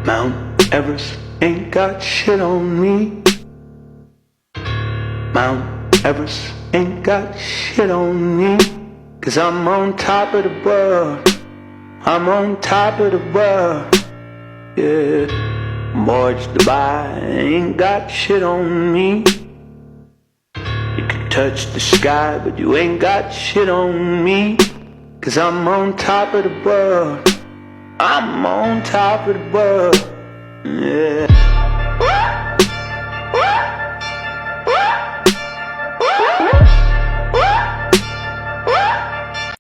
Mount Everest ain't got shit on me. Mount Everest ain't got shit on me. 'Cause I'm on top of the world. I'm on top of the world. Yeah. George Dubai ain't got shit on me. You can touch the sky, but you ain't got shit on me. 'Cause I'm on top of the world. I'm on top of the world. Yeah.